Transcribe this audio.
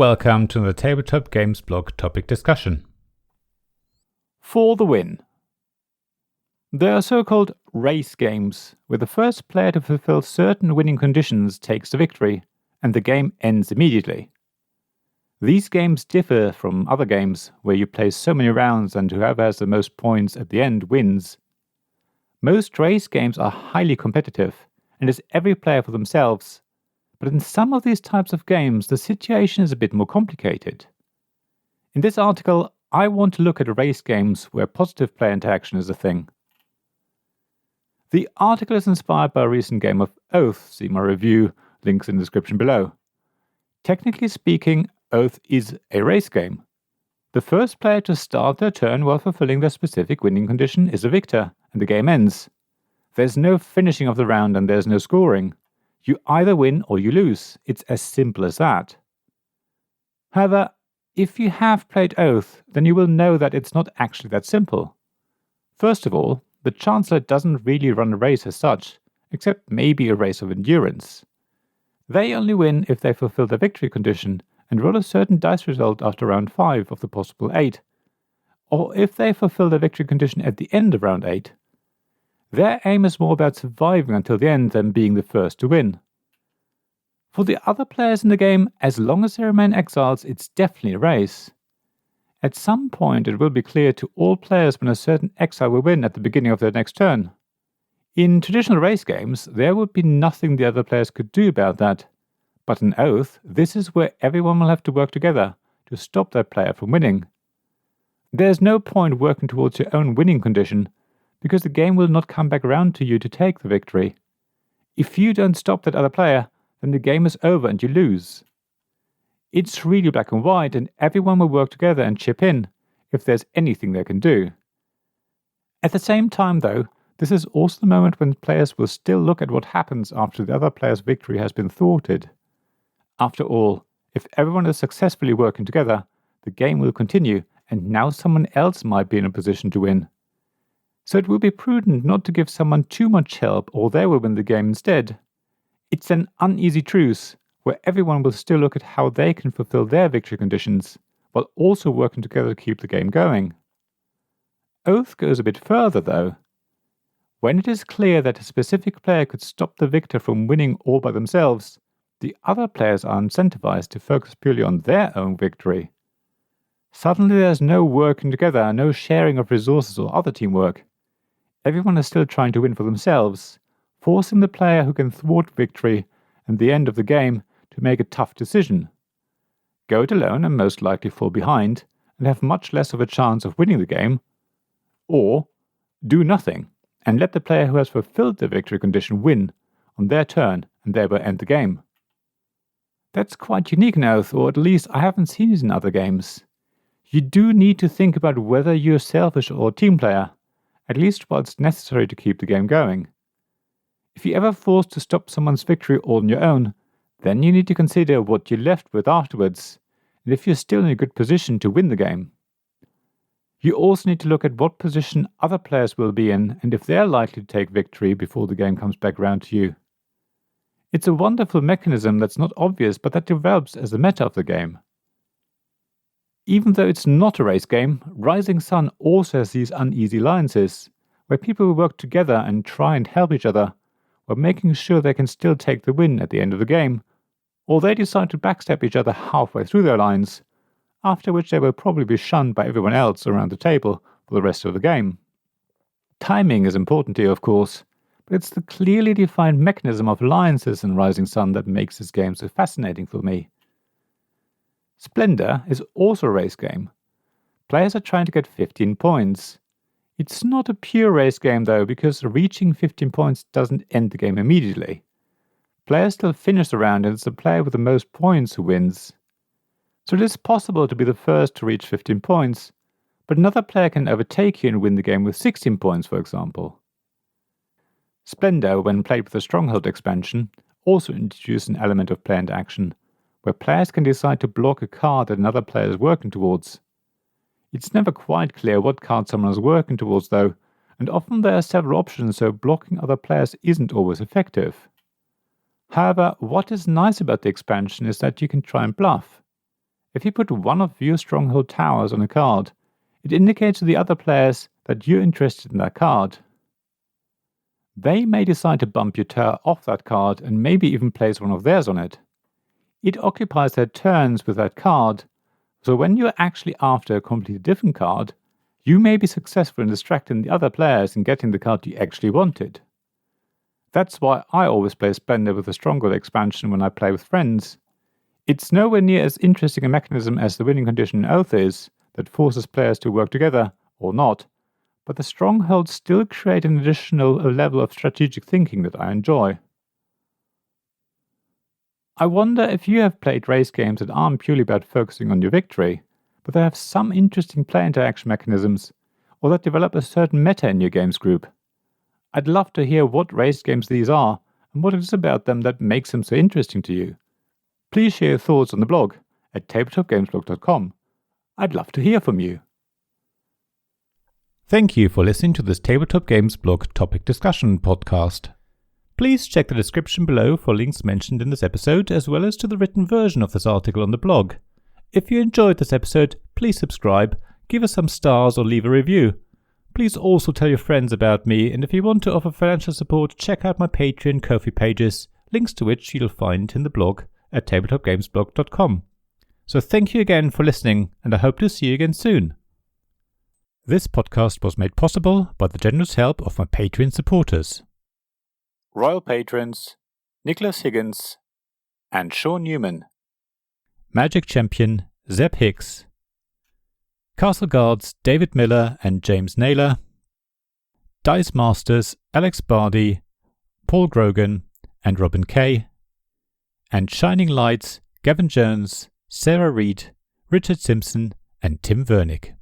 welcome to the Tabletop Games blog topic discussion. For the win. There are so-called race games, where the first player to fulfill certain winning conditions takes the victory, and the game ends immediately. These games differ from other games, where you play so many rounds and whoever has the most points at the end wins. Most race games are highly competitive, and it's every player for themselves. But in some of these types of games, the situation is a bit more complicated. In this article, I want to look at race games where positive player interaction is a thing. The article is inspired by a recent game of Oath. See my review, links in the description below. Technically speaking, Oath is a race game. The first player to start their turn while fulfilling their specific winning condition is a victor, and the game ends. There's no finishing of the round and there's no scoring. You either win or you lose. It's as simple as that. However, if you have played Oath, then you will know that it's not actually that simple. First of all, the Chancellor doesn't really run a race as such, except maybe a race of endurance. They only win if they fulfill their victory condition and roll a certain dice result after round 5 of the possible 8, or if they fulfill their victory condition at the end of round 8. Their aim is more about surviving until the end than being the first to win. For the other players in the game, as long as they remain exiles, it's definitely a race. At some point it will be clear to all players when a certain exile will win at the beginning of their next turn. In traditional race games, there would be nothing the other players could do about that. But in Oath, this is where everyone will have to work together to stop that player from winning. There's no point working towards your own winning condition, because the game will not come back around to you to take the victory. If you don't stop that other player, then the game is over and you lose. It's really black and white, and everyone will work together and chip in, if there's anything they can do. At the same time though, this is also the moment when players will still look at what happens after the other player's victory has been thwarted. After all, if everyone is successfully working together, the game will continue, and now someone else might be in a position to win. So it will be prudent not to give someone too much help or they will win the game instead. It's an uneasy truce, where everyone will still look at how they can fulfill their victory conditions, while also working together to keep the game going. Oath goes a bit further though. When it is clear that a specific player could stop the victor from winning all by themselves, the other players are incentivized to focus purely on their own victory. Suddenly there's no working together, no sharing of resources or other teamwork. Everyone is still trying to win for themselves, forcing the player who can thwart victory and the end of the game to make a tough decision. Go it alone and most likely fall behind and have much less of a chance of winning the game, or do nothing and let the player who has fulfilled the victory condition win on their turn and thereby end the game. That's quite unique in Oath, or at least I haven't seen it in other games. You do need to think about whether you're selfish or a team player, at least while it's necessary to keep the game going. If you're ever forced to stop someone's victory all on your own, then you need to consider what you're left with afterwards, and if you're still in a good position to win the game. You also need to look at what position other players will be in and if they're likely to take victory before the game comes back around to you. It's a wonderful mechanism that's not obvious but that develops as the meta of the game. Even though it's not a race game, Rising Sun also has these uneasy alliances, where people will work together and try and help each other, while making sure they can still take the win at the end of the game, or they decide to backstab each other halfway through their lines, after which they will probably be shunned by everyone else around the table for the rest of the game. Timing is important here, of course, but it's the clearly defined mechanism of alliances in Rising Sun that makes this game so fascinating for me. Splendor is also a race game. Players are trying to get 15 points. It's not a pure race game though, because reaching 15 points doesn't end the game immediately. Players still finish the round and it's the player with the most points who wins. So it is possible to be the first to reach 15 points, but another player can overtake you and win the game with 16 points, for example. Splendor, when played with the Stronghold expansion, also introduced an element of player interaction, where players can decide to block a card that another player is working towards. It's never quite clear what card someone is working towards though, and often there are several options, so blocking other players isn't always effective. However, what is nice about the expansion is that you can try and bluff. If you put one of your stronghold towers on a card, it indicates to the other players that you're interested in that card. They may decide to bump your tower off that card and maybe even place one of theirs on it. It occupies their turns with that card, so when you're actually after a completely different card, you may be successful in distracting the other players and getting the card you actually wanted. That's why I always play Splendor with the Stronghold expansion when I play with friends. It's nowhere near as interesting a mechanism as the winning condition in Oath is, that forces players to work together, or not, but the strongholds still create an additional level of strategic thinking that I enjoy. I wonder if you have played race games that aren't purely about focusing on your victory, but that have some interesting player interaction mechanisms, or that develop a certain meta in your games group. I'd love to hear what race games these are, and what it is about them that makes them so interesting to you. Please share your thoughts on the blog at tabletopgamesblog.com. I'd love to hear from you. Thank you for listening to this Tabletop Games Blog Topic Discussion podcast. Please check the description below for links mentioned in this episode, as well as to the written version of this article on the blog. If you enjoyed this episode, please subscribe, give us some stars or leave a review. Please also tell your friends about me, and if you want to offer financial support, check out my Patreon and Ko-fi pages, links to which you'll find in the blog at tabletopgamesblog.com. So thank you again for listening, and I hope to see you again soon. This podcast was made possible by the generous help of my Patreon supporters. Royal Patrons Nicholas Higgins and Sean Newman. Magic Champion Zeb Hicks. Castle Guards David Miller and James Naylor. Dice Masters Alex Bardi, Paul Grogan and Robin Kay. And Shining Lights Gavin Jones, Sarah Reed, Richard Simpson and Tim Vernick.